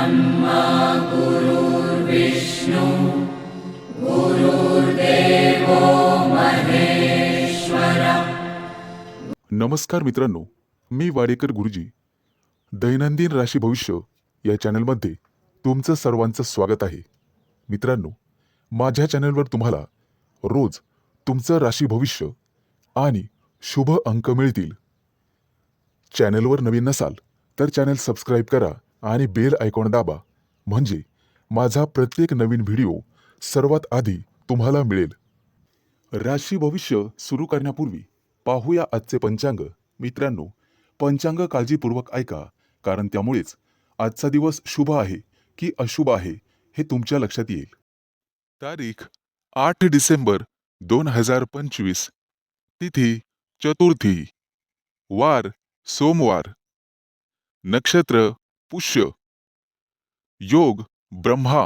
ब्रह्मा गुरुर्विष्णु गुरुर्देवो महेश्वरा। नमस्कार मित्रांनो, मी वाडेकर गुरुजी दैनंदिन राशी भविष्य या चॅनलमध्ये तुमचं सर्वांचं स्वागत आहे। मित्रांनो, माझ्या चॅनलवर तुम्हाला रोज तुमचं राशी भविष्य आणि शुभ अंक मिळतील। चॅनलवर नवीन नसाल तर चॅनल सबस्क्राईब करा आणि बेल आयकॉन दाबा, म्हणजे माझा प्रत्येक नवीन व्हिडिओ सर्वात आधी तुम्हाला मिळेल। राशी भविष्य सुरू करण्यापूर्वी पाहूया आजचे पंचांग। मित्रांनो, पंचांग काळजीपूर्वक ऐका, कारण त्यामुळेच आजचा दिवस शुभ आहे की अशुभ आहे हे तुमच्या लक्षात येईल। तारीख 8 डिसेंबर 2025, तिथी चतुर्थी, वार सोमवार, नक्षत्र पुष्य, योग ब्रह्मा,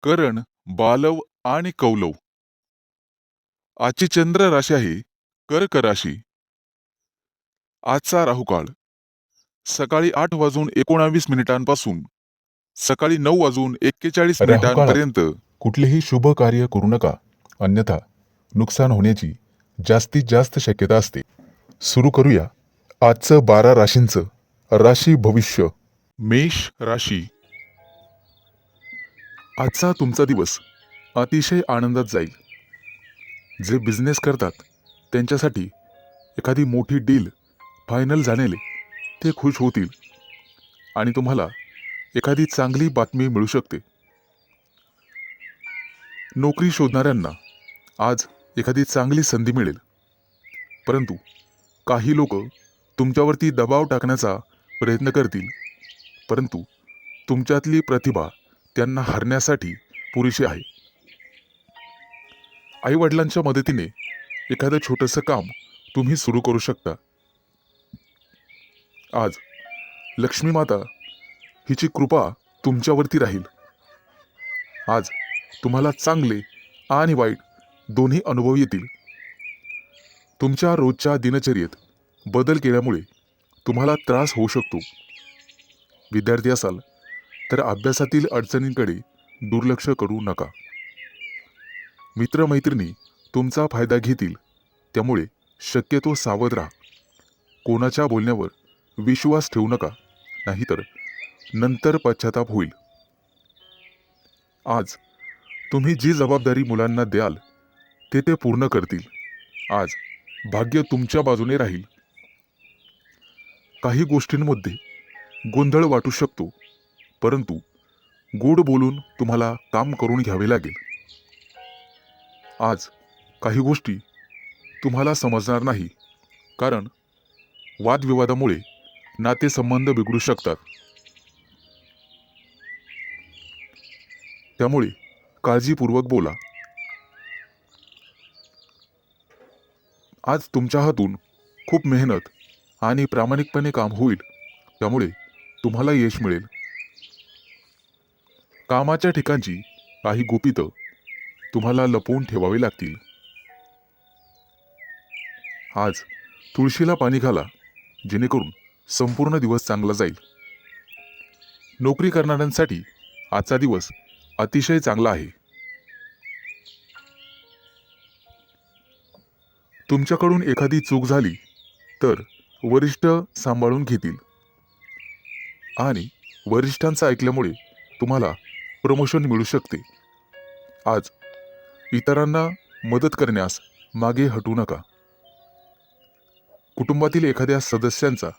करण बालव आणि कौलव। आजची चंद्र राशी आहे कर्क राशी। आजचा राहुकाळ सकाळी 8:19 सकाळी 9:41 पर्यंत। कुठलेही शुभ कार्य करू नका, अन्यथा नुकसान होण्याची जास्तीत जास्त शक्यता असते। सुरू करूया आजचं 12 राशींचं राशी भविष्य। मेष राशी, आजचा तुमचा दिवस अतिशय आनंदात जाईल। जे बिझनेस करतात त्यांच्यासाठी एखादी मोठी डील फायनल झालेले ते खुश होतील आणि तुम्हाला एखादी चांगली बातमी मिळू शकते। नोकरी शोधणाऱ्यांना आज एखादी चांगली संधी मिळेल, परंतु काही लोक तुमच्यावरती दबाव टाकण्याचा प्रयत्न करतील, परंतु तुमच्यातली प्रतिभा त्यांना हरण्यासाठी पुरेशी आहे। आई वडिलांच्या मदतीने एखादं छोटंसं काम तुम्ही सुरू करू शकता। आज लक्ष्मी माता हिची कृपा तुमच्यावरती राहील। आज तुम्हाला चांगले आणि वाईट दोन्ही अनुभव येतील। तुमच्या रोजच्या दिनचर्येत बदल केल्यामुळे तुम्हाला त्रास होऊ शकतो। विद्यार्थी असाल तर अभ्यासातील अडचणींकडे दुर्लक्ष करू नका। मित्रमैत्रिणी तुमचा फायदा घेतील, त्यामुळे शक्यतो सावध राहा। कोणाच्या बोलण्यावर विश्वास ठेवू नका, नाहीतर नंतर पश्चाताप होईल। आज तुम्ही जी जबाबदारी मुलांना द्याल ते पूर्ण करतील। आज भाग्य तुमच्या बाजूने राहील। काही गोष्टींमध्ये गोंधळ वाटू शकतो, परंतु गोड बोलून तुम्हाला काम करून घ्यावे लागेल। आज काही गोष्टी तुम्हाला समजणार नाही, कारण वादविवादामुळे नातेसंबंध बिघडू शकतात। त्यामुळे काळजीपूर्वक बोला। आज तुमच्या हातून खूप मेहनत आणि प्रामाणिकपणे काम होईल, त्यामुळे तुम्हाला यश मिळेल। कामाच्या ठिकाणची काही गुपितं तुम्हाला लपवून ठेवावी लागतील। आज तुळशीला पाणी घाला, जेणेकरून संपूर्ण दिवस चांगला जाईल। नोकरी करणाऱ्यांसाठी आजचा दिवस अतिशय चांगला आहे। तुमच्याकडून एखादी चूक झाली तर वरिष्ठ सांभाळून घेतील आणि वरिष्ठांचं ऐकल्यामुळे तुम्हाला प्रमोशन मिळू शकते। आज इतरांना मदत करण्यास मागे हटू नका। कुटुंबातील एखाद्या सदस्यांचा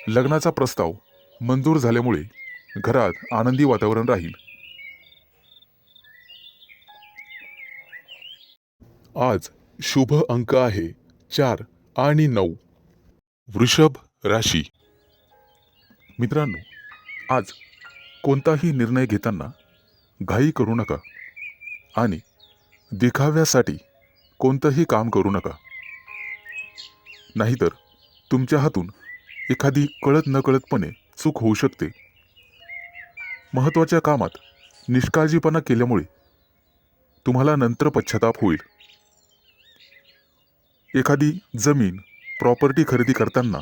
लग्नाचा प्रस्ताव मंजूर झाल्यामुळे घरात आनंदी वातावरण राहील। आज शुभ अंक आहे 4 आणि 9। वृषभ राशी, मित्रांनो, आज कोणताही निर्णय घेताना घाई करू नका आणि दिखाव्यासाठी कोणतंही काम करू नका, नाहीतर तुमच्या हातून एखादी कळत नकळतपणे चूक होऊ शकते। महत्त्वाच्या कामात निष्काळजीपणा केल्यामुळे तुम्हाला नंतर पश्चाताप होईल। एखादी जमीन प्रॉपर्टी खरेदी करताना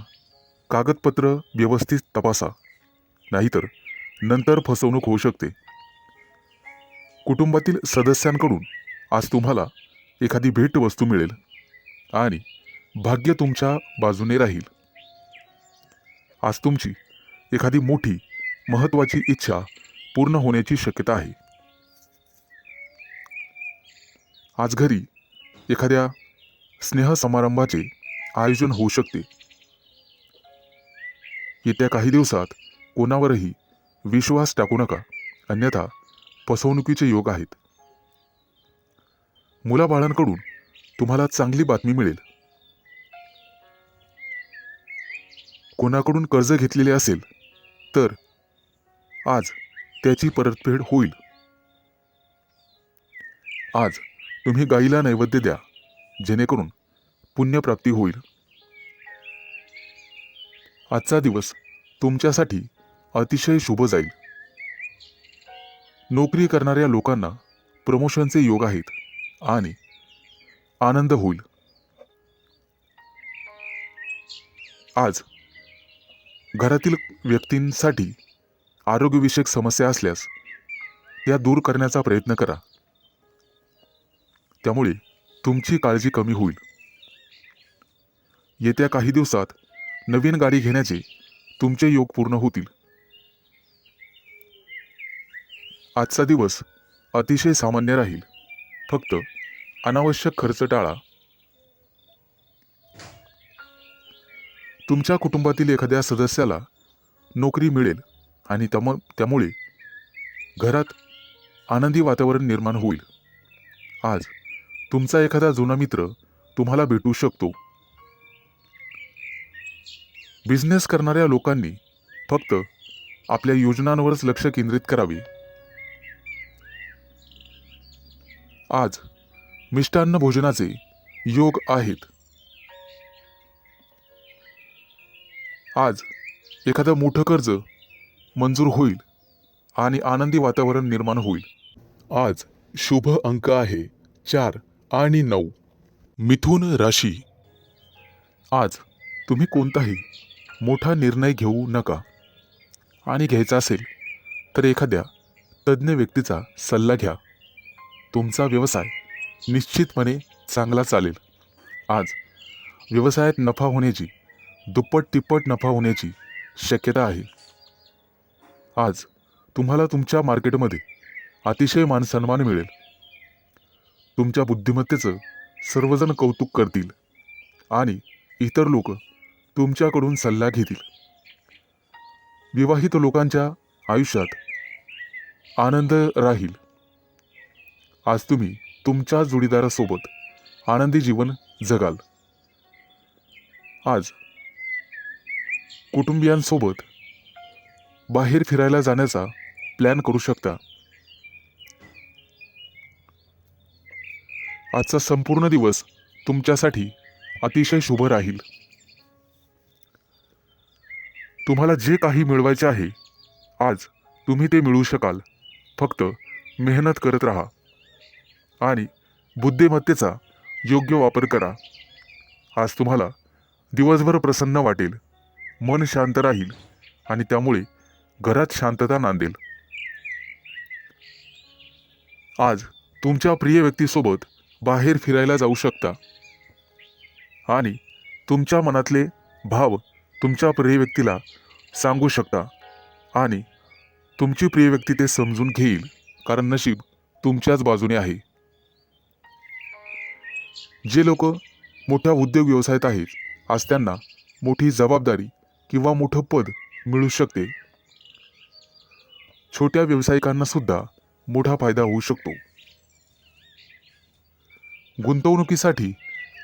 कागदपत्र व्यवस्थित तपासा, नाहीतर नंतर फसवणूक होऊ शकते. कुटुंबातील सदस्यांकडून आज तुम्हाला एखादी भेटवस्तू मिळेल आणि भाग्य तुमच्या बाजूने राहील. आज तुमची एखादी मोठी महत्त्वाची इच्छा पूर्ण होण्याची शक्यता आहे. आज घरी एखाद्या स्नेहसमारंभाचे आयोजन होऊ शकते. येत्या काही दिवसात कोणावरही विश्वास टाकू नका, अन्यथा फसवणुकीचे योग आहेत. मुलाबाळांकडून तुम्हाला चांगली बातमी मिळेल. कोणाकडून कर्ज घेतलेले असेल तर आज त्याची परतफेड होईल. आज तुम्ही गाईला नैवेद्य द्या, जेणेकरून पुण्यप्राप्ती होईल. आजचा दिवस तुमच्यासाठी अतिशय शुभ जाईल. नोकरी करणाऱ्या लोकांना प्रमोशनचे योग आहेत आणि आनंद होईल. आज घरातील व्यक्तींसाठी आरोग्यविषयक समस्या असल्यास त्या दूर करण्याचा प्रयत्न करा. त्यामुळे तुमची काळजी कमी होईल. येत्या काही दिवसात नवीन गाडी घेण्याचे तुमचे योग पूर्ण होतील. आजचा दिवस अतिशय सामान्य राहील. फक्त अनावश्यक खर्च टाळा. तुमच्या कुटुंबातील एखाद्या सदस्याला नोकरी मिळेल आणि त्यामुळे घरात आनंदी वातावरण निर्माण होईल. आज तुमचा एखादा जुना मित्र तुम्हाला भेटू शकतो. बिझनेस करणाऱ्या लोकांनी फक्त आपल्या योजनांवरच लक्ष केंद्रित करावे. आज मिष्टान्न भोजनाचे योग आहेत. आज एखादं मोठं कर्ज मंजूर होईल आणि आनंदी वातावरण निर्माण होईल. आज शुभ अंक आहे 4 आणि 9. मिथुन राशी. आज तुम्ही कोणताही मोठा निर्णय घेऊ नका आणि घ्यायचा असेल तर एखाद्या तज्ज्ञ व्यक्तीचा सल्ला घ्या. तुमचा व्यवसाय निश्चितपणे चांगला चालेल. आज व्यवसायात नफा होण्याची, दुप्पट तिप्पट नफा होण्याची शक्यता आहे. आज तुम्हाला तुमच्या मार्केटमध्ये अतिशय मानसन्मान मिळेल. तुमच्या बुद्धिमत्तेचं सर्वजण कौतुक करतील आणि इतर लोक तुमच्याकडून सल्ला घेतील. विवाहित लोकांच्या आयुष्यात आनंद राहील. आज तुम्ही तुमच्या जोडीदारासोबत आनंदी जीवन जगाल. आज कुटुंबियांसोबत बाहेर फिरायला जाण्याचा प्लॅन करू शकता. आजचा संपूर्ण दिवस तुमच्यासाठी अतिशय शुभ राहील. तुम्हाला जे काही मिळवायचे आहे आज तुम्ही ते मिळवू शकाल. फक्त मेहनत करत राहा आणि बुद्धिमत्तेचा योग्य वापर करा. आज तुम्हाला दिवसभर प्रसन्न वाटेल, मन शांत राहील आणि त्यामुळे घरात शांतता नांदेल. आज तुमच्या प्रिय व्यक्तीसोबत बाहेर फिरायला जाऊ शकता आणि तुमच्या मनातले भाव तुमच्या प्रिय व्यक्तीला सांगू शकता आणि तुमची प्रिय व्यक्ती ते समजून घेईल, कारण नशीब तुमच्याच बाजूने आहे. जे लोक मोठ्या उद्योग व्यवसायात आहेत आज त्यांना मोठी जबाबदारी किंवा मोठं पद मिळू शकते. छोट्या व्यावसायिकांना सुद्धा मोठा फायदा होऊ शकतो. गुंतवणुकीसाठी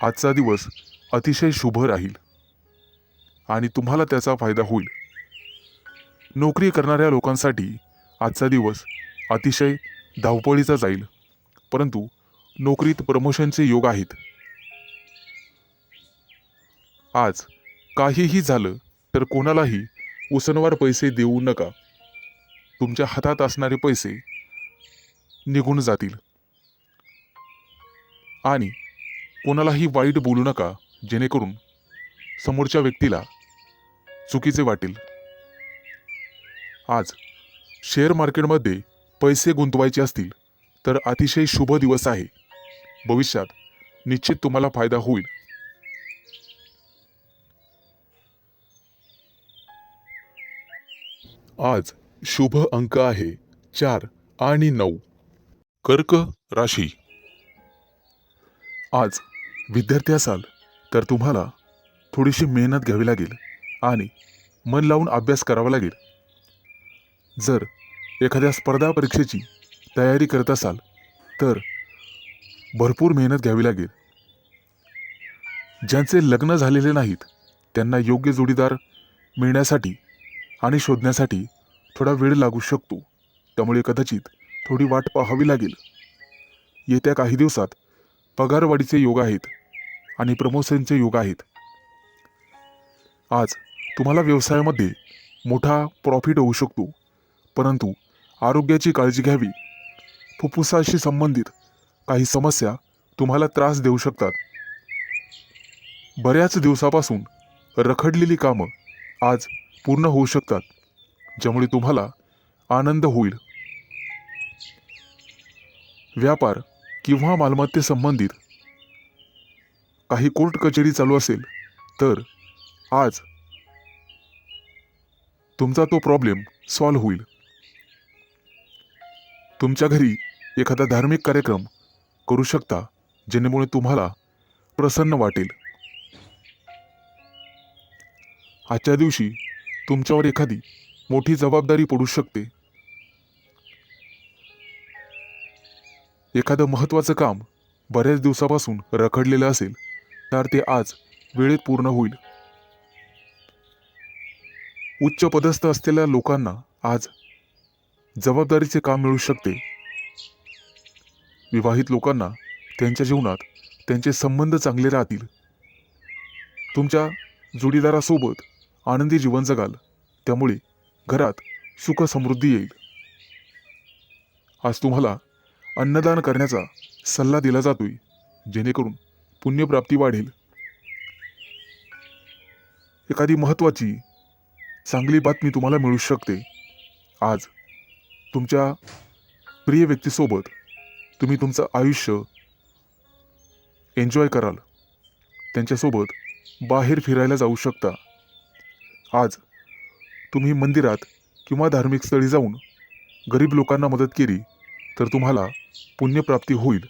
आजचा दिवस अतिशय शुभ राहील आणि तुम्हाला त्याचा फायदा होईल. नोकरी करणाऱ्या लोकांसाठी आजचा दिवस अतिशय धावपळीचा जाईल, परंतु नोकरीत प्रमोशनचे योग आहेत. आज काहीही झालं तर कोणालाही उसनवार पैसे देऊ नका. तुमच्या हातात असणारे पैसे निघून जातील आणि कोणालाही वाईट बोलू नका, जेणेकरून समोरच्या व्यक्तीला चुकीचे वाटेल. आज शेअर मार्केटमध्ये पैसे गुंतवायचे असतील तर अतिशय शुभ दिवस आहे. भविष्यात निश्चित तुम्हाला फायदा होईल. आज शुभ अंक आहे 4 आणि 9. कर्क राशी. आज विद्यार्थी असाल तर तुम्हाला थोडीशी मेहनत घ्यावी लागेल आणि मन लावून अभ्यास करावा लागेल. जर एखाद्या स्पर्धा परीक्षेची तयारी करत असाल तर भरपूर मेहनत घ्यावी लागेल. ज्यांचे लग्न झालेले नाहीत त्यांना योग्य जोडीदार मिळण्यासाठी आणि शोधण्यासाठी थोडा वेळ लागू शकतो. त्यामुळे कदाचित थोडी वाट पाहावी लागेल. येत्या काही दिवसात पगारवाढीचे योग आहेत आणि प्रमोशनचे योग आहेत. आज तुम्हाला व्यवसायामध्ये मोठा प्रॉफिट होऊ शकतो, परंतु आरोग्याची काळजी घ्यावी. फुफ्फुसाशी संबंधित काही समस्या तुम्हाला त्रास देऊ शकतात. बऱ्याच दिवसापासून रखडलेली कामं आज पूर्ण होऊ शकतात, ज्यामुळे तुम्हाला आनंद होईल. व्यापार किंवा मालमत्ते संबंधित काही कोर्ट कचेरी चालू असेल तर आज तुमचा तो प्रॉब्लेम सॉल्व्ह होईल. तुमच्या घरी एखादा धार्मिक कार्यक्रम करू शकता, जेणेमुळे तुम्हाला प्रसन्न वाटेल. आजच्या दिवशी तुमच्यावर एखादी मोठी जबाबदारी पडू शकते. एखादं महत्त्वाचं काम बऱ्याच दिवसापासून रखडलेलं असेल तर ते आज वेळेत पूर्ण होईल. उच्च पदस्थ असलेल्या लोकांना आज जबाबदारीचे काम मिळू शकते. विवाहित लोकांना त्यांच्या जीवनात त्यांचे संबंध चांगले राहतील. तुमच्या जोडीदारासोबत आनंदी जीवन जगाल, त्यामुळे घरात सुख समृद्धी येईल. आज तुम्हाला अन्नदान करण्याचा सल्ला दिला जातोय, जेणेकरून पुण्यप्राप्ती वाढेल. एखादी महत्त्वाची चांगली बातमी तुम्हाला मिळू शकते. आज तुमच्या प्रिय व्यक्तीसोबत तुम्ही तुमचं आयुष्य एन्जॉय कराल. त्यांच्यासोबत बाहेर फिरायला जाऊ शकता. आज तुम्ही मंदिरात किंवा धार्मिक स्थळी जाऊन गरीब लोकांना मदत केली तर तुम्हाला पुण्यप्राप्ती होईल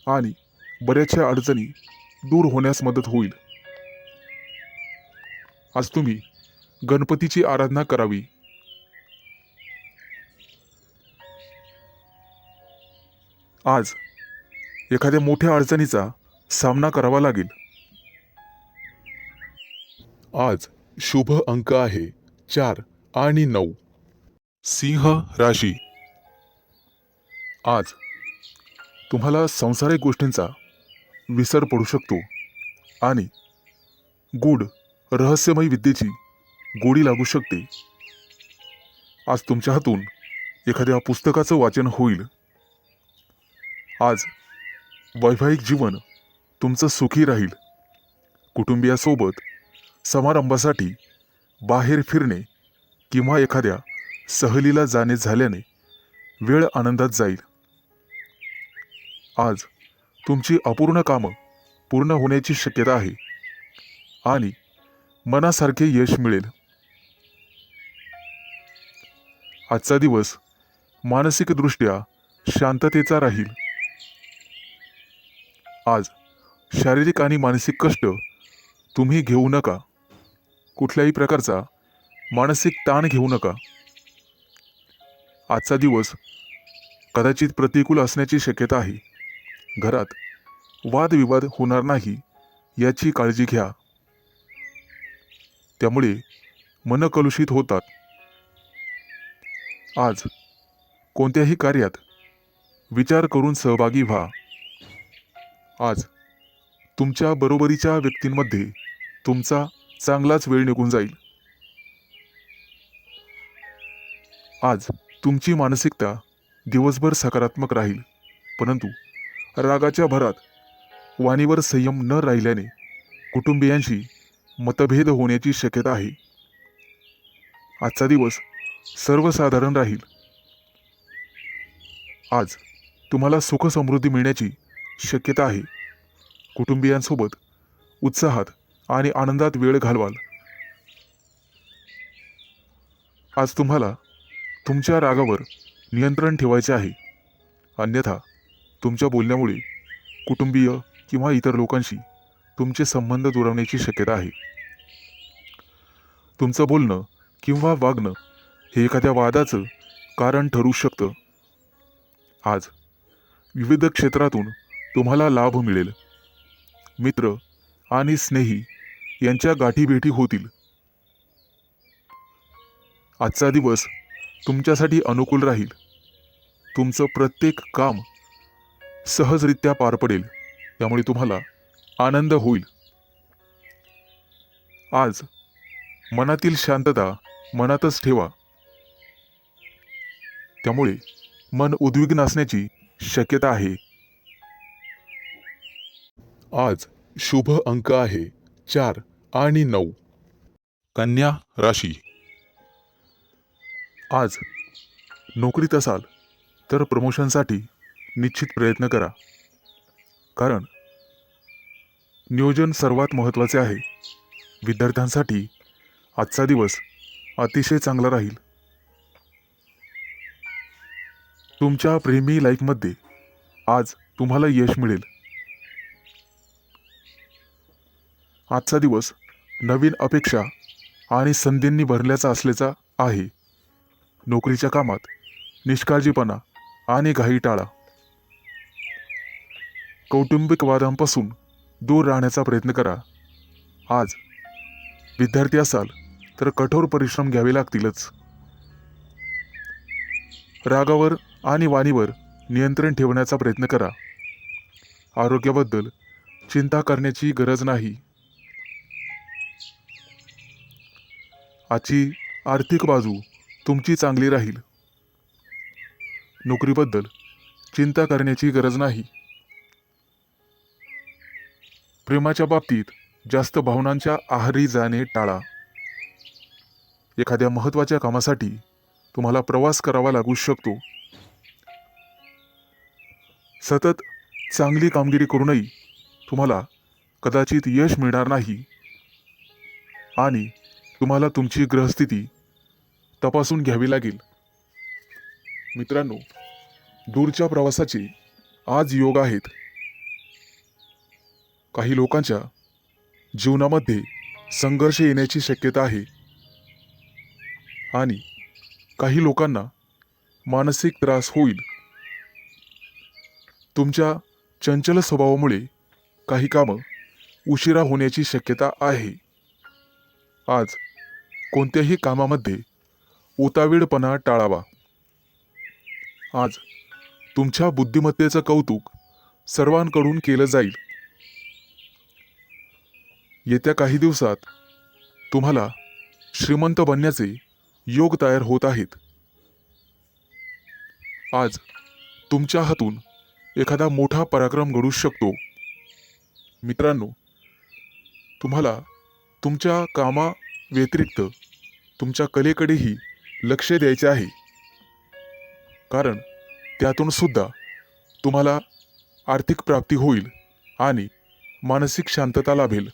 आणि बऱ्याचशा अडचणी दूर होण्यास मदत होईल. आज तुम्ही गणपतीची आराधना करावी. आज एखाद्या मोठ्या अडचणीचा सामना करावा लागेल. आज शुभ अंक आहे 4 आणि 9. सिंह राशी. आज तुम्हाला सांसारिक गोष्टींचा विसर पडू शकतो आणि गूढ रहस्यमय विद्येची गोडी लागू शकते. आज तुमच्या हातून एखाद्या पुस्तकाचं वाचन होईल. आज वैवाहिक जीवन तुमचं सुखी राहील. कुटुंबियासोबत समारंभासाठी बाहेर फिरणे किंवा एखाद्या सहलीला जाणे झाल्याने वेळ आनंदात जाईल. आज तुमची अपूर्ण कामं पूर्ण होण्याची शक्यता आहे आणि मनासारखे यश मिळेल. आजचा दिवस मानसिकदृष्ट्या शांततेचा राहील. आज शारीरिक आणि मानसिक कष्ट तुम्ही घेऊ नका. कुठल्याही प्रकारचा मानसिक ताण घेऊ नका. आजचा दिवस कदाचित प्रतिकूल असण्याची शक्यता आहे. घरात वादविवाद होणार नाही याची काळजी घ्या. त्यामुळे मन कलुषित होतात. आज कोणत्याही कार्यात विचार करून सहभागी व्हा. आज तुमच्या बरोबरीच्या व्यक्तींमध्ये तुमचा चांगलाच वेळ निघून जाईल. आज तुमची मानसिकता दिवसभर सकारात्मक राहील, परंतु रागाच्या भरात वाणीवर संयम न राहिल्याने कुटुंबियांशी मतभेद होण्याची शक्यता आहे. आजचा दिवस सर्वसाधारण राहील आज तुम्हाला सुख समृद्धी मिळण्याची शक्यता आहे. कुटुंबियांसोबत उत्साहात आणि आनंदात वेळ घालवाल. आज तुम्हाला तुमच्या रागावर नियंत्रण ठेवायचे आहे, अन्यथा तुमच्या बोलण्यामुळे कुटुंबीय किंवा इतर लोकांशी तुमचे संबंध दुरावण्याची शक्यता आहे. तुमचं बोलणं किंवा वागणं हे एखाद्या वादाचं कारण ठरू शकतं. आज विविध क्षेत्रातून तुम्हाला लाभ मिळेल. मित्र आणि स्नेही यांच्या गाठीभेटी होतील. आजचा दिवस तुमच्यासाठी अनुकूल राहील. तुमचं प्रत्येक काम सहजरित्या पार पडेल, त्यामुळे तुम्हाला आनंद होईल. आज मनातील शांतता मनातच ठेवा, त्यामुळे मन उद्विग्न असण्याची शक्यता आहे. आज शुभ अंक आहे 4 आणि 9. कन्या राशी. आज नोकरीत असाल तर प्रमोशनसाठी निश्चित प्रयत्न करा, कारण नियोजन सर्वात महत्त्वाचे आहे. विद्यार्थ्यांसाठी आजचा दिवस अतिशय चांगला राहील. तुमच्या प्रेमी लाईफमध्ये आज तुम्हाला यश मिळेल. आजचा दिवस नवीन अपेक्षा आणि संधींनी भरल्याचा असल्याचा आहे. नोकरीच्या कामात निष्काळजीपणा आणि घाई टाळा. कौटुंबिक वादांपासून दूर राहण्याचा प्रयत्न करा. आज विद्यार्थी असाल तर कठोर परिश्रम घ्यावे लागतीलच. रागावर आणि वाणीवर नियंत्रण ठेवण्याचा प्रयत्न करा. आरोग्याबद्दल चिंता करण्याची गरज नाही. आजची आर्थिक बाजू तुमची चांगली राहील. नोकरीबद्दल चिंता करण्याची गरज नाही. प्रेमाच्या बाबतीत जास्त भावनांच्या आहारी जाणे टाळा. एखाद्या महत्त्वाच्या कामासाठी तुम्हाला प्रवास करावा लागू शकतो. सतत चांगली कामगिरी करूनही तुम्हाला कदाचित यश मिळणार नाही आणि तुम्हाला तुमची ग्रहस्थिती तपासून घ्यावी लागेल. मित्रांनो, दूरच्या प्रवासाचे आज योग आहेत. काही लोकांच्या जीवनामध्ये संघर्ष येण्याची शक्यता आहे आणि काही लोकांना मानसिक त्रास होईल. तुमच्या चंचल स्वभावामुळे काही कामं उशिरा होण्याची शक्यता आहे. आज कोणत्याही कामामध्ये उतावीळपणा टाळावा. आज तुमच्या बुद्धिमत्तेचं कौतुक सर्वांकडून केलं जाईल. येत्या काही दिवसात तुम्हाला श्रीमंत बनण्याचे योग तयार होत आहेत. आज तुमच्या हातून एखादा मोठा पराक्रम घडू शकतो. मित्रांनो, तुम्हाला तुमच्या कामाव्यतिरिक्त तुमच्या कलेकडेही लक्ष द्यायचे आहे, कारण त्यातून सुद्धा तुम्हाला आर्थिक प्राप्ती होईल आणि मानसिक शांतता लाभेल.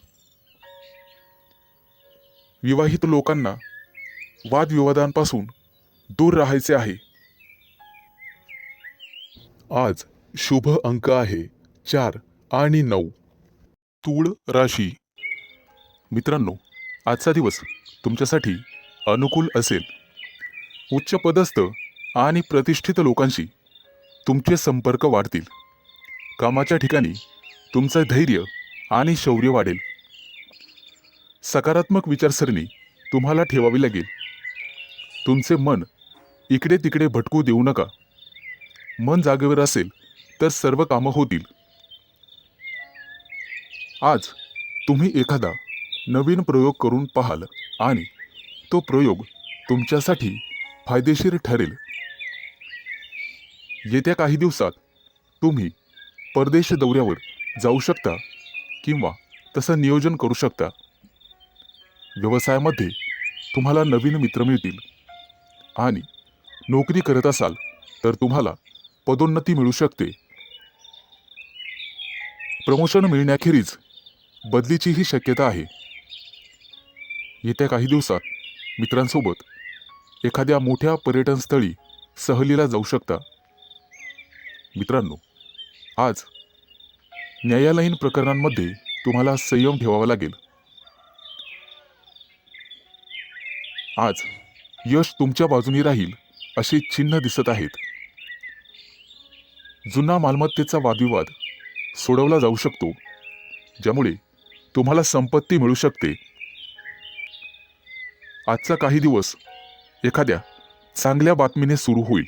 विवाहित लोकांना वादविवादांपासून दूर राहायचे आहे. आज शुभ अंक आहे 4 आणि 9. तूळ राशी. मित्रांनो, आजचा दिवस तुमच्यासाठी अनुकूल असेल. उच्च पदस्थ आणि प्रतिष्ठित लोकांशी तुमचे संपर्क वाढतील. कामाच्या ठिकाणी तुमचं धैर्य आणि शौर्य वाढेल. सकारात्मक विचारसरणी तुम्हाला ठेवावी लागेल. तुमचे मन इकडे तिकडे भटकू देऊ नका. मन जागेवर असेल तर सर्व कामं होतील. आज तुम्ही एखादा नवीन प्रयोग करून पाहाल आणि तो प्रयोग तुमच्यासाठी फायदेशीर ठरेल. येत्या काही दिवसात तुम्ही परदेश दौऱ्यावर जाऊ शकता किंवा तसं नियोजन करू शकता. व्यवसायामध्ये तुम्हाला नवीन मित्र मिळतील आणि नोकरी करत असाल तर तुम्हाला पदोन्नती मिळू शकते. प्रमोशन मिळण्याखेरीज बदलीचीही शक्यता आहे. येत्या काही दिवसात मित्रांसोबत एखाद्या मोठ्या पर्यटन स्थळी सहलीला जाऊ शकता. मित्रांनो, आज न्यायालयीन प्रकरणांमध्ये तुम्हाला संयम ठेवावा लागेल. आज यश तुमच्या बाजूनी राहील अशी चिन्ह दिसत आहेत. जुना मालमत्तेचा वादविवाद सोडवला जाऊ शकतो, ज्यामुळे तुम्हाला संपत्ती मिळू शकते. आजचा काही दिवस एखाद्या चांगल्या बातमीने सुरू होईल.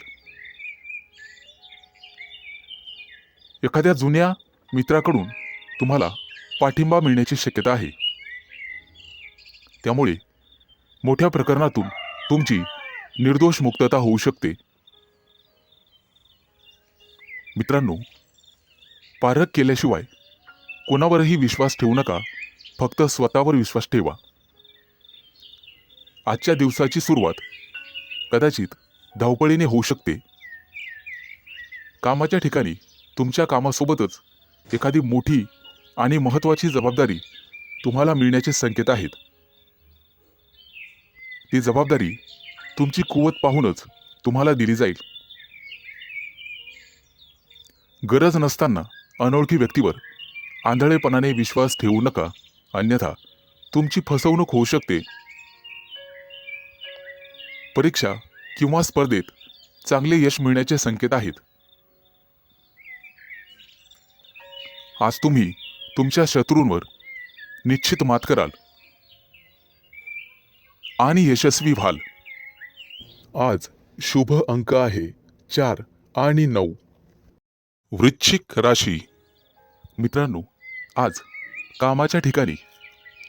एखाद्या जुन्या मित्राकडून तुम्हाला पाठिंबा मिळण्याची शक्यता आहे. त्यामुळे मोठ्या प्रकरणातून तुमची निर्दोष मुक्तता होऊ शकते. मित्रांनो, पारख केल्याशिवाय कोणावरही विश्वास ठेवू नका. फक्त स्वतःवर विश्वास ठेवा. आजच्या दिवसाची सुरुवात कदाचित धावपळीने होऊ शकते. कामाच्या ठिकाणी तुमच्या कामासोबतच एखादी मोठी आणि महत्त्वाची जबाबदारी तुम्हाला मिळण्याचे संकेत आहेत. ती जबाबदारी तुमची कुवत पाहूनच तुम्हाला दिली जाईल. गरज नसताना अनोळखी व्यक्तीवर आंधळेपणाने विश्वास ठेवू नका, अन्यथा तुमची फसवणूक होऊ शकते. परीक्षा किंवा स्पर्धेत चांगले यश मिळण्याचे संकेत आहेत. आज तुम्ही तुमच्या शत्रूंवर निश्चित मात कराल आणि यशस्वी व्हाल. आज शुभ अंक आहे 4 आणि 9. वृश्चिक राशी. मित्रांनो, आज कामाच्या ठिकाणी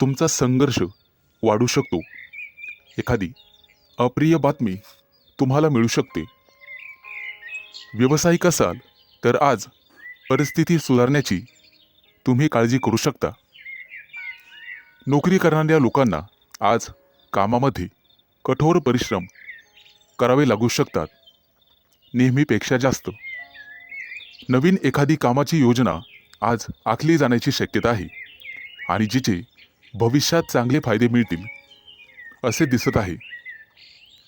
तुमचा संघर्ष वाढू शकतो. एखादी अप्रिय बातमी तुम्हाला मिळू शकते. व्यावसायिक असाल तर आज परिस्थिती सुधारण्याची तुम्ही काळजी करू शकता. नोकरी करणाऱ्या लोकांना आज कामामध्ये कठोर परिश्रम करावे लागू शकतात, नेहमीपेक्षा जास्त. नवीन एखादी कामाची योजना आज आखली जाण्याची शक्यता आहे आणि जिचे भविष्यात चांगले फायदे मिळतील असे दिसत आहे.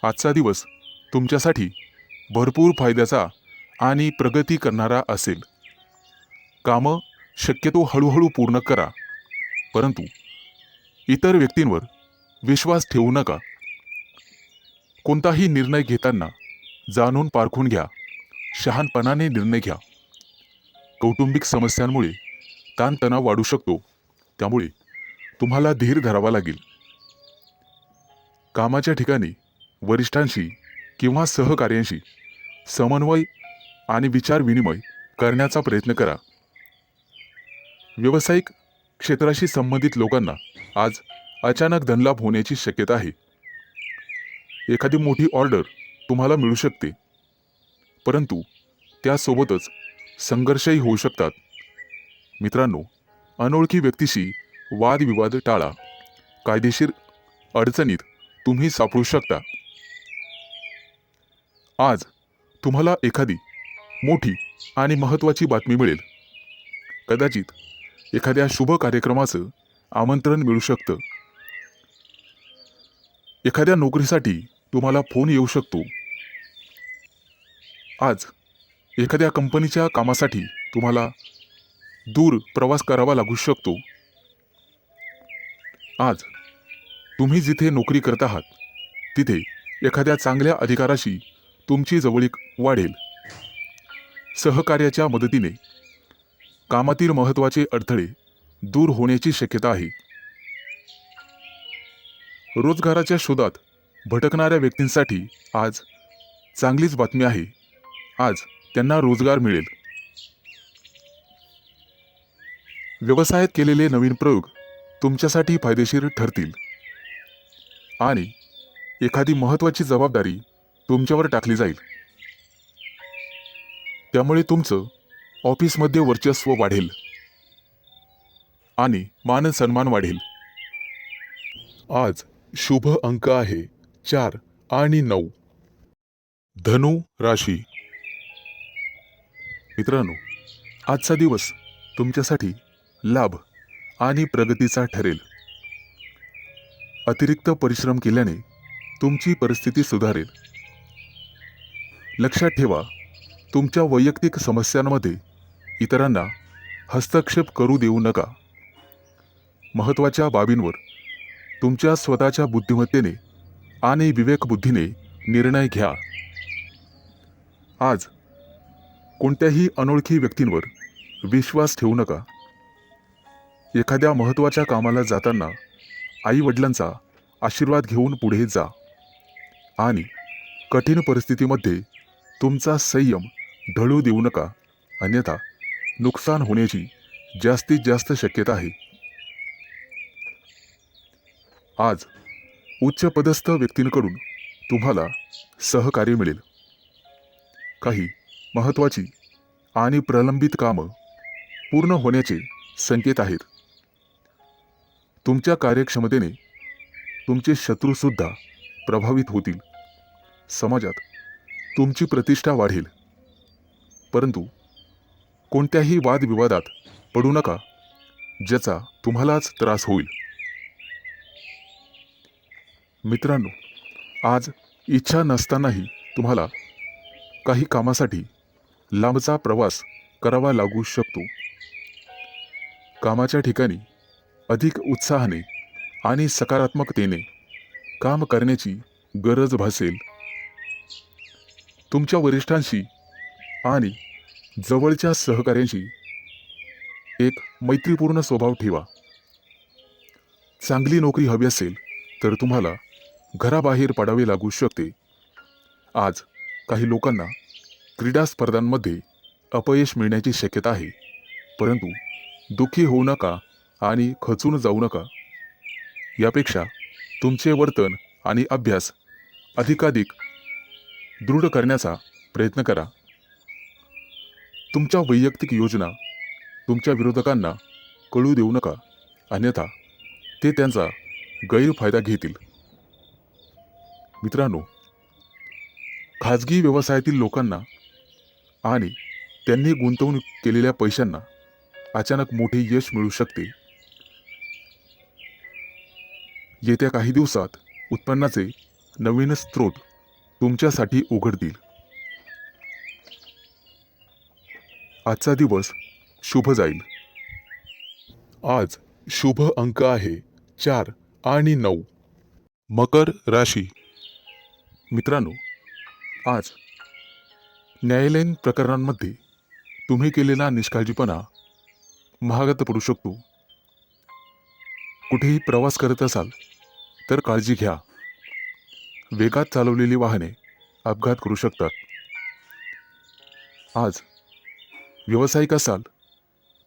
आजचा दिवस तुमच्यासाठी भरपूर फायद्याचा आणि प्रगती करणारा असेल. कामं शक्यतो हळूहळू पूर्ण करा, परंतु इतर व्यक्तींवर विश्वास ठेवू नका. कोणताही निर्णय घेताना जाणून पारखून घ्या. शहाणपणाने निर्णय घ्या. कौटुंबिक समस्यांमुळे ताणतणाव वाढू शकतो, त्यामुळे तुम्हाला धीर धरावा लागेल. कामाच्या ठिकाणी वरिष्ठांशी किंवा सहकार्यांशी समन्वय आणि विचार विनिमय करण्याचा प्रयत्न करा. व्यावसायिक क्षेत्राशी संबंधित लोकांना आज अचानक धनलाभ होण्याची शक्यता आहे. एखादी मोठी ऑर्डर तुम्हाला मिळू शकते, परंतु त्यासोबतच संघर्षही होऊ शकतात. मित्रांनो, अनोळखी व्यक्तीशी वादविवाद टाळा. कायदेशीर अडचणीत तुम्ही सापडू शकता. आज तुम्हाला एखादी मोठी आणि महत्त्वाची बातमी मिळेल. कदाचित एखाद्या शुभ कार्यक्रमाचं आमंत्रण मिळू शकतं. एखाद्या नोकरीसाठी तुम्हाला फोन येऊ शकतो. आज एखाद्या कंपनीच्या कामासाठी तुम्हाला दूर प्रवास करावा लागू शकतो. आज तुम्ही जिथे नोकरी करत आहात तिथे एखाद्या चांगल्या अधिकाराशी तुमची जवळीक वाढेल. सहकार्याच्या मदतीने कामातील महत्त्वाचे अडथळे दूर होण्याची शक्यता आहे. रोजगाराच्या शोधात भटकणाऱ्या व्यक्तींसाठी आज चांगलीच बातमी आहे. आज त्यांना रोजगार मिळेल. व्यवसायात केलेले नवीन प्रयोग तुमच्यासाठी फायदेशीर ठरतील आणि एखादी महत्त्वाची जबाबदारी तुमच्यावर टाकली जाईल. त्यामुळे तुमचं ऑफिसमध्ये वर्चस्व वाढेल आणि मान सन्मान वाढेल. आज शुभ अंक आहे 4 आणि 9. धनु राशी. मित्रांनो, आजचा दिवस तुमच्यासाठी लाभ आणि प्रगतीचा ठरेल. अतिरिक्त परिश्रम केल्याने तुमची परिस्थिती सुधारेल. लक्षात ठेवा, तुमच्या वैयक्तिक समस्यांमध्ये इतरांना हस्तक्षेप करू देऊ नका. महत्त्वाच्या बाबींवर तुमच्या स्वतःच्या बुद्धिमत्तेने आणि विवेकबुद्धीने निर्णय घ्या. आज कोणत्याही अनोळखी व्यक्तींवर विश्वास ठेवू नका. एखाद्या महत्त्वाच्या कामाला जाताना आई-वडिलांचा आशीर्वाद घेऊन पुढे जा आणि कठीण परिस्थितीमध्ये तुमचा संयम ढळू देऊ नका, अन्यथा नुकसान होण्याची जास्तीत जास्त शक्यता आहे. आज उच्चपदस्थ व्यक्तींकडून तुम्हाला सहकार्य मिळेल. काही महत्त्वाची आणि प्रलंबित कामं पूर्ण होण्याचे संकेत आहेत. तुमच्या कार्यक्षमतेने तुमचे शत्रूसुद्धा प्रभावित होतील. समाजात तुमची प्रतिष्ठा वाढेल, परंतु कोणत्याही वादविवादात पडू नका, ज्याचा तुम्हालाच त्रास होईल. मित्रांनो, आज इच्छा नसतानाही तुम्हाला काही कामासाठी लांबचा प्रवास करावा लागू शकतो. कामाच्या ठिकाणी अधिक उत्साहाने आणि सकारात्मकतेने काम करण्याची गरज भासेल. तुमच्या वरिष्ठांशी आणि जवळच्या सहकाऱ्यांशी एक मैत्रीपूर्ण स्वभाव ठेवा. चांगली नोकरी हवी असेल तर तुम्हाला घराबाहेर पडावे लागू शकते. आज काही लोकांना क्रीडा स्पर्धांमध्ये अपयश मिळण्याची शक्यता आहे, परंतु दुःखी होऊ नका आणि खचून जाऊ नका. यापेक्षा तुमचे वर्तन आणि अभ्यास अधिकाधिक दृढ करण्याचा प्रयत्न करा. तुमच्या वैयक्तिक योजना तुमच्या विरोधकांना कळू देऊ नका, अन्यथा ते त्यांचा गैरफायदा घेतील. मित्रांनो, खाजगी व्यवसायातील लोकांना आणि त्यांनी गुंतवणूक केलेल्या पैशांना अचानक मोठे यश मिळू शकते. येत्या काही दिवसात उत्पन्नाचे नवीन स्रोत तुमच्यासाठी उघडतील. आजचा दिवस शुभ जाईल. आज शुभ अंक आहे 4 आणि 9. मकर राशी. मित्रांनो, आज न्यायालयीन प्रकरणांमध्ये तुम्ही केलेला निष्काळजीपणा महागात पडू शकतो. कुठेही प्रवास करत असाल तर काळजी घ्या. वेगात चालवलेली वाहने अपघात करू शकतात. आज व्यावसायिक असाल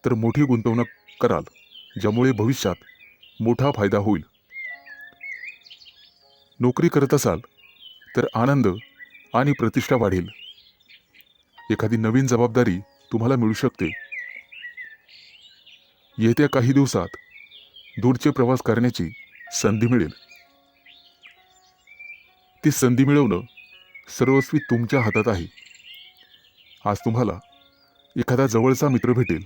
तर मोठी गुंतवणूक कराल, ज्यामुळे भविष्यात मोठा फायदा होईल. नोकरी करत असाल तर आनंद आणि प्रतिष्ठा वाढेल. एखादी नवीन जबाबदारी तुम्हाला मिळू शकते. येत्या काही दिवसात दूरचे प्रवास करण्याची संधी मिळेल. ती संधी मिळवणं सर्वस्वी तुमच्या हातात आहे. आज तुम्हाला एखादा जवळचा मित्र भेटेल.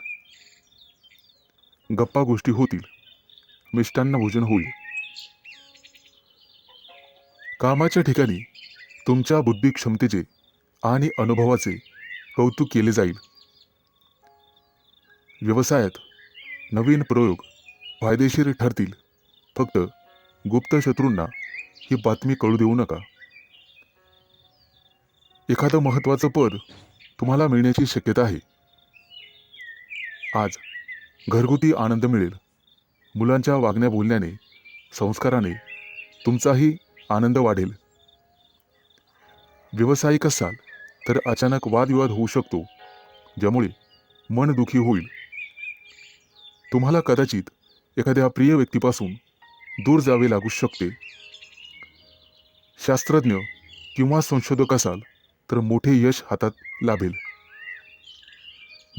गप्पा गोष्टी होतील. मिष्टान्न भोजन होईल. कामाच्या ठिकाणी तुमच्या बुद्धी क्षमतेचे आणि अनुभवाचे कौतुक केले जाईल. व्यवसायात नवीन प्रयोग फायदेशीर ठरतील. फक्त गुप्त शत्रूंना ही बातमी कळू देऊ नका. एखादं महत्त्वाचं पद तुम्हाला मिळण्याची शक्यता आहे. आज घरगुती आनंद मिळेल. मुलांच्या वागण्या बोलण्याने, संस्काराने तुमचाही आनंद वाढेल. व्यावसायिक असाल तर अचानक वादविवाद होऊ शकतो, ज्यामुळे मन दुखी होईल. तुम्हाला कदाचित एखाद्या प्रिय व्यक्तीपासून दूर जावे लागू शकते. शास्त्रज्ञ किंवा संशोधक असाल तर मोठे यश हातात लाभेल.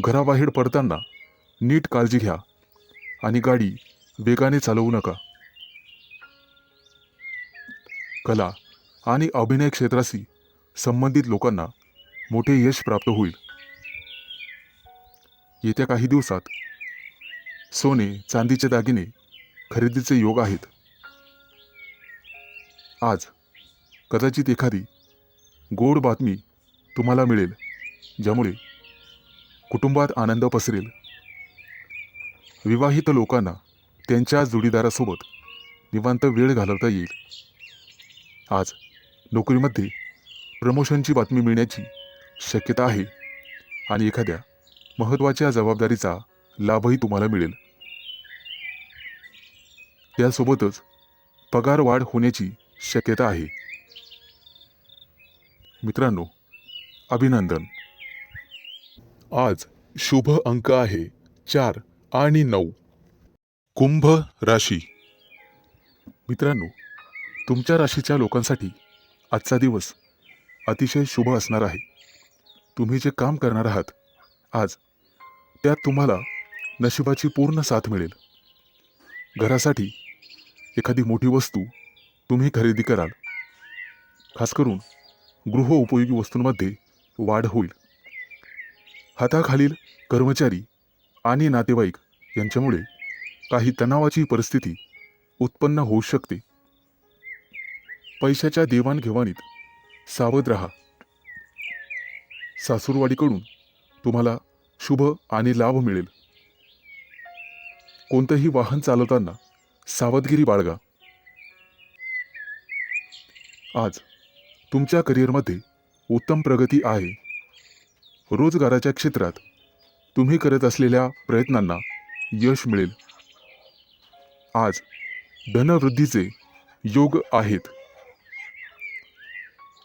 घराबाहेर पडताना नीट काळजी घ्या आणि गाडी वेगाने चालवू नका. कला आणि अभिनय क्षेत्राशी संबंधित लोकांना मोठे यश प्राप्त होईल. येत्या काही दिवसात सोने चांदीचे दागिने खरेदीचे योग आहेत. आज कदाचित एखादी गोड बातमी तुम्हाला मिळेल, ज्यामुळे कुटुंबात आनंद पसरेल. विवाहित लोकांना त्यांच्या जोडीदारासोबत निवांत वेळ घालवता येईल. आज नोकरीमध्ये प्रमोशनची बातमी मिळण्याची शक्यता आहे आणि एखाद्या महत्त्वाच्या जबाबदारीचा लाभही तुम्हाला मिळेल. त्यासोबतच पगार वाढ होण्याची शक्यता आहे. मित्रांनो, अभिनंदन. आज शुभ अंक आहे 4 आणि 9. कुंभ राशी. मित्रांनो, तुमच्या राशीच्या लोकांसाठी आजचा दिवस अतिशय शुभ असणार आहे. तुम्ही जे काम करणार आहात आज, त्यात तुम्हाला नशिबाची पूर्ण साथ मिळेल. घरासाठी एखादी मोठी वस्तू तुम्ही खरेदी कराल. खास करून गृहोपयोगी वस्तूंमध्ये वाढ होईल. हाताखालील कर्मचारी आणि नातेवाईक यांच्यामुळे काही तणावाची परिस्थिती उत्पन्न होऊ शकते. पैशाच्या देवाणघेवाणीत सावध राहा. सासूरवाडीकडून तुम्हाला शुभ आणि लाभ मिळेल. कोणतंही वाहन चालवताना सावधगिरी बाळगा. आज तुमच्या करिअरमध्ये उत्तम प्रगती आहे. रोजगाराच्या क्षेत्रात तुम्ही करत असलेल्या प्रयत्नांना यश मिळेल. आज धनवृद्धीचे योग आहेत.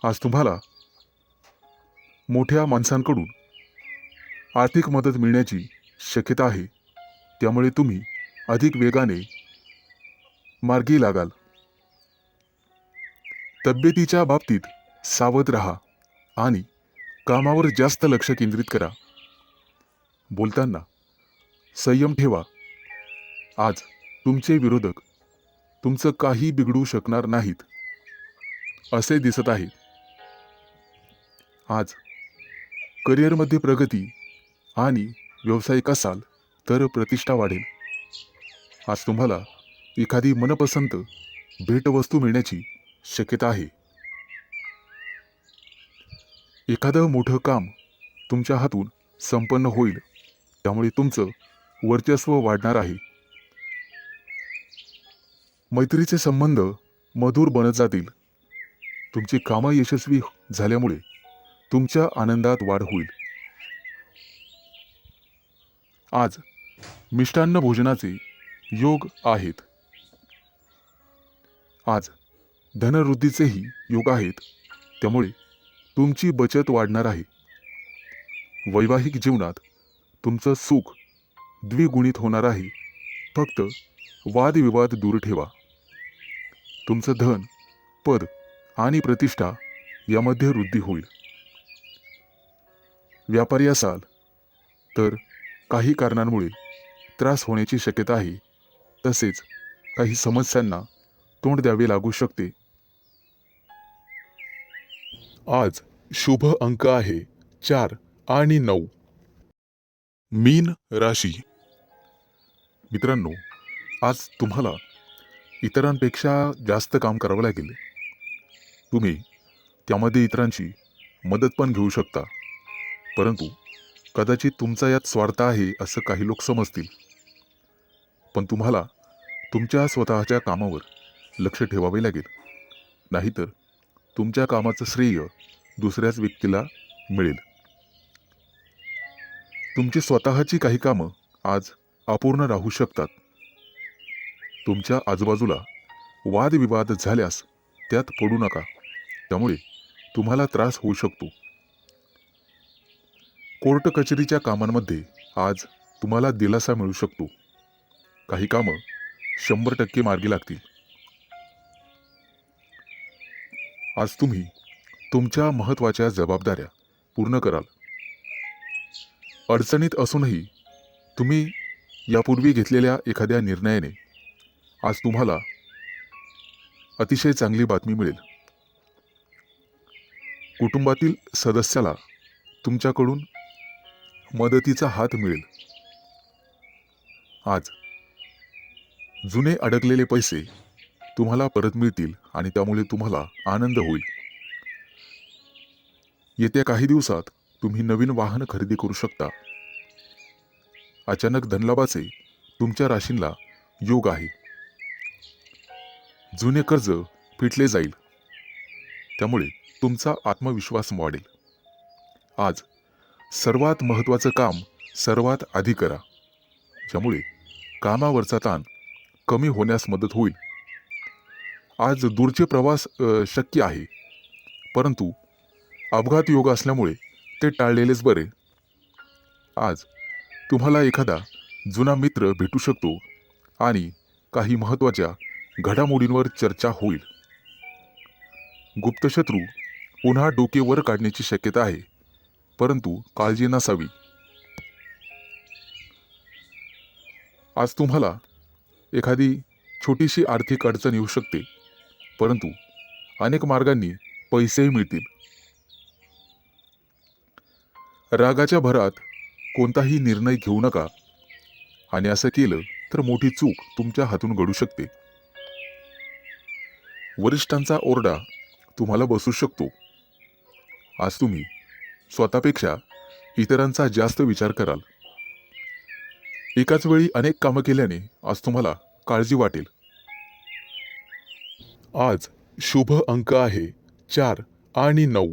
आज तुम्हाला मोठ्या माणसांकडून आर्थिक मदत मिळण्याची शक्यता आहे. त्यामुळे तुम्ही अधिक वेगाने मार्गी लागाल. तब्येतीच्या बाबतीत सावध राहा आणि कामावर जास्त लक्ष केंद्रित करा. बोलताना संयम ठेवा. आज तुमचे विरोधक तुमचं काही बिघडू शकणार नाहीत असे दिसत आहे. आज करिअरमध्ये प्रगती आणि व्यावसायिक असाल तर प्रतिष्ठा वाढेल. आज तुम्हाला एखादी मनपसंत भेटवस्तू मिळण्याची शक्यता आहे. एखादं मोठं काम तुमच्या हातून संपन्न होईल. त्यामुळे तुमचं वर्चस्व वाढणार आहे. मैत्रीचे संबंध मधुर बनत जातील. तुमची कामं यशस्वी झाल्यामुळे तुमच्या आनंदात वाढ होईल. आज मिष्टान्न भोजनाचे योग आहेत. आज धनवृद्धीचेही योग आहेत. त्यामुळे तुमची बचत वाढणार आहे. वैवाहिक जीवनात तुमचं सुख द्विगुणित होणार आहे. फक्त वादविवाद दूर ठेवा. तुमचं धन, पद आणि प्रतिष्ठा यामध्ये वृद्धी होईल. व्यापारी असाल तर काही कारणांमुळे त्रास होण्याची शक्यता आहे. तसेच काही समस्यांना तोंड द्यावे लागू शकते. आज शुभ अंक आहे 4 आणि 9. मीन राशी. मित्रांनो, आज तुम्हाला इतरांपेक्षा जास्त काम करावं लागेल. तुम्ही त्यामध्ये इतरांची मदत पण घेऊ शकता. परंतु कदाचित तुमचा यात स्वार्थ आहे असं काही लोक समजतील. पण तुम्हाला तुमच्या स्वतःच्या कामावर लक्ष ठेवावे लागेल. नाहीतर तुमच्या कामाचं श्रेय दुसऱ्याच व्यक्तीला मिळेल. तुमची स्वतःची काही कामं आज अपूर्ण राहू शकतात. तुमच्या आजूबाजूला वादविवाद झाल्यास त्यात पडू नका. त्यामुळे तुम्हाला त्रास होऊ शकतो. कोर्ट कचेरीच्या कामांमध्ये आज तुम्हाला दिलासा मिळू शकतो. काही कामं 100% मार्गी लागतील. आज तुम्ही तुमच्या महत्त्वाच्या जबाबदाऱ्या पूर्ण कराल. अडचणीत असूनही तुम्ही यापूर्वी घेतलेल्या एखाद्या निर्णयाने आज तुम्हाला अतिशय चांगली बातमी मिळेल. कुटुंबातील सदस्याला तुमच्याकडून मदतीचा हात मिळेल. आज जुने अडकलेले पैसे तुम्हाला परत मिळतील आणि त्यामुळे तुम्हाला आनंद होईल. येत्या काही दिवसात तुम्ही नवीन वाहन खरेदी करू शकता. अचानक धनलाभाचे तुमच्या राशींला योग आहे. जुने कर्ज फिटले जाईल, त्यामुळे तुमचा आत्मविश्वास वाढेल. आज सर्वात महत्त्वाचं काम सर्वात आधी करा, ज्यामुळे कामावरचा ताण कमी होण्यास मदत होईल. आज दूरचे प्रवास शक्य आहे, परंतु अपघात योग असल्यामुळे ते टाळलेलेच बरे. आज तुम्हाला एखादा जुना मित्र भेटू शकतो आणि काही महत्त्वाच्या घडामोडींवर चर्चा होईल. गुप्तशत्रू पुन्हा डोके वर काढण्याची शक्यता आहे, परंतु काळजी नसावी. आज तुम्हाला एखादी छोटीशी आर्थिक अडचण येऊ शकते, परंतु अनेक मार्गांनी पैसेही मिळतील. रागाच्या भरात कोणताही निर्णय घेऊ नका, आणि असं केलं तर मोठी चूक तुमच्या हातून घडू शकते. वरिष्ठांचा ओरडा तुम्हाला बसू शकतो. आज तुम्ही स्वतःपेक्षा इतरांचा जास्त विचार कराल. एकाच वेळी अनेक कामं केल्याने आज तुम्हाला काळजी वाटेल. आज शुभ अंक आहे 4 आणि 9.